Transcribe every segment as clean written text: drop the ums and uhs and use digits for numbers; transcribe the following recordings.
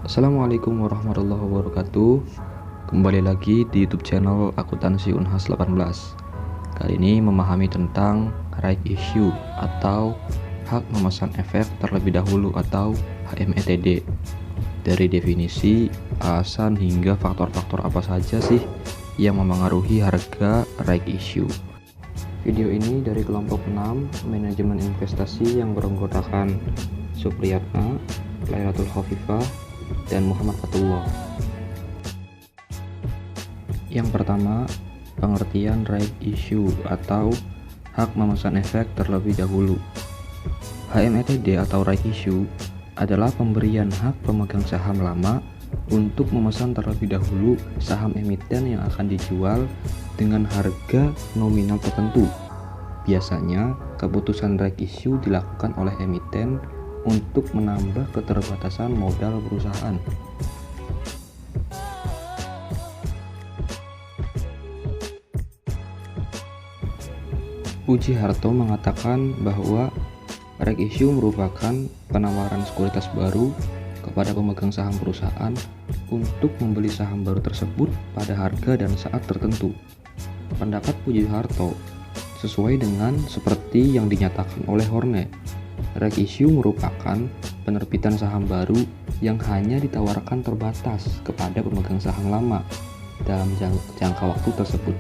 Assalamualaikum warahmatullahi wabarakatuh. Kembali lagi di YouTube channel Akuntansi Unhas 18. Kali ini memahami tentang right issue atau hak memesan efek terlebih dahulu atau HMETD. Dari definisi, alasan hingga faktor-faktor apa saja sih yang memengaruhi harga right issue. Video ini dari kelompok 6 manajemen investasi yang beranggotakan Supriyatna, Lairatul Khafifah, dan Muhammad Fatullah. Yang pertama, pengertian right issue atau hak memesan efek terlebih dahulu. HMETD atau right issue adalah pemberian hak pemegang saham lama untuk memesan terlebih dahulu saham emiten yang akan dijual dengan harga nominal tertentu. Biasanya, keputusan right issue dilakukan oleh emiten untuk menambah keterbatasan modal perusahaan. Puji Harto mengatakan bahwa right issue merupakan penawaran sekuritas baru kepada pemegang saham perusahaan untuk membeli saham baru tersebut pada harga dan saat tertentu. Pendapat Puji Harto sesuai dengan seperti yang dinyatakan oleh Horne. Right issue merupakan penerbitan saham baru yang hanya ditawarkan terbatas kepada pemegang saham lama dalam jangka waktu tersebut.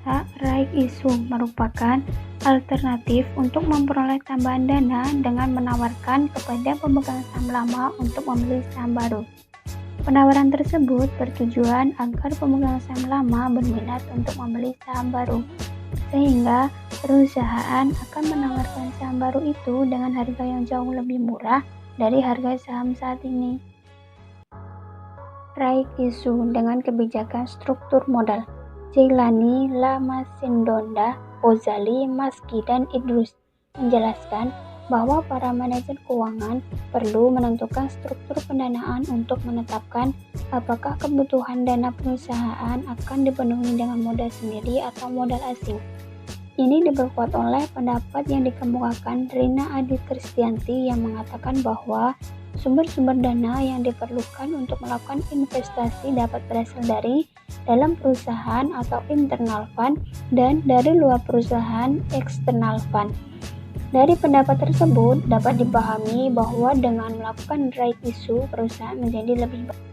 Hak right issue merupakan alternatif untuk memperoleh tambahan dana dengan menawarkan kepada pemegang saham lama untuk membeli saham baru. Penawaran tersebut bertujuan agar pemegang saham lama berminat untuk membeli saham baru, sehingga perusahaan akan menawarkan saham baru itu dengan harga yang jauh lebih murah dari harga saham saat ini. Right issue dengan kebijakan struktur modal. Jailani, Lamasindonda, Ozali, Maski, dan Idrus menjelaskan bahwa para manajer keuangan perlu menentukan struktur pendanaan untuk menetapkan apakah kebutuhan dana perusahaan akan dipenuhi dengan modal sendiri atau modal asing. Ini diperkuat oleh pendapat yang dikemukakan Rina Adi Kristianti yang mengatakan bahwa sumber-sumber dana yang diperlukan untuk melakukan investasi dapat berasal dari dalam perusahaan atau internal fund dan dari luar perusahaan external fund. Dari pendapat tersebut dapat dipahami bahwa dengan melakukan right issue perusahaan menjadi lebih baik.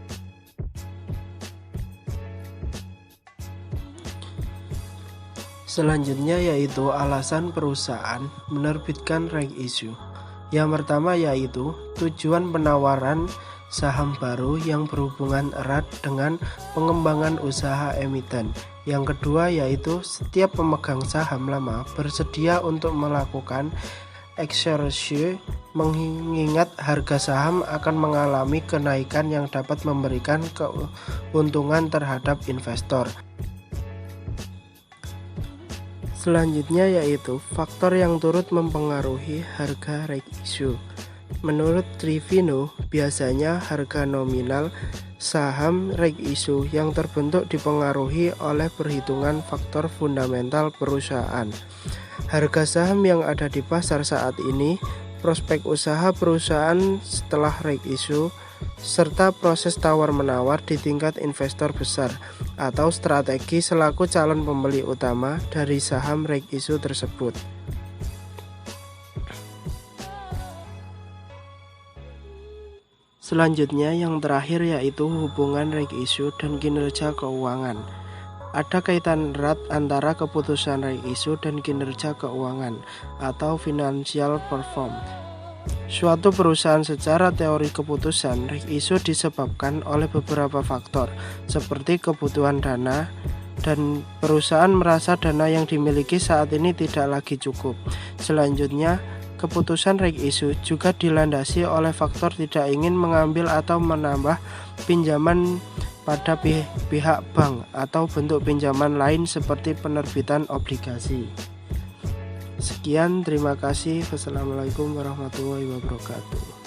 Selanjutnya yaitu alasan perusahaan menerbitkan right issue. Yang pertama yaitu tujuan penawaran saham baru yang berhubungan erat dengan pengembangan usaha emiten. Yang kedua yaitu setiap pemegang saham lama bersedia untuk melakukan exercise mengingat harga saham akan mengalami kenaikan yang dapat memberikan keuntungan terhadap investor. Selanjutnya yaitu faktor yang turut mempengaruhi harga right issue. Menurut Trivino, biasanya harga nominal saham right issue yang terbentuk dipengaruhi oleh perhitungan faktor fundamental perusahaan. Harga saham yang ada di pasar saat ini, prospek usaha perusahaan setelah right issue, serta proses tawar-menawar di tingkat investor besar atau strategi selaku calon pembeli utama dari saham right issue tersebut. Selanjutnya yang terakhir yaitu hubungan right issue dan kinerja keuangan. Ada kaitan erat antara keputusan right issue dan kinerja keuangan atau financial performance. Suatu perusahaan secara teori keputusan right issue disebabkan oleh beberapa faktor seperti kebutuhan dana dan perusahaan merasa dana yang dimiliki saat ini tidak lagi cukup. Selanjutnya, keputusan right issue juga dilandasi oleh faktor tidak ingin mengambil atau menambah pinjaman pada pihak bank atau bentuk pinjaman lain seperti penerbitan obligasi. Sekian, terima kasih. Wassalamualaikum warahmatullahi wabarakatuh.